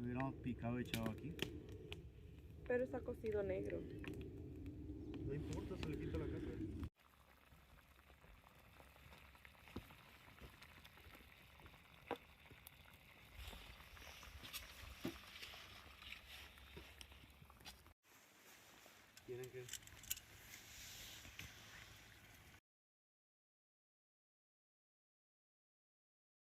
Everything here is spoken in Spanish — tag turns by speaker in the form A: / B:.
A: hubiéramos picado y echado aquí.
B: Pero está cocido negro.
A: No importa, se le quita la cáscara. Tienen que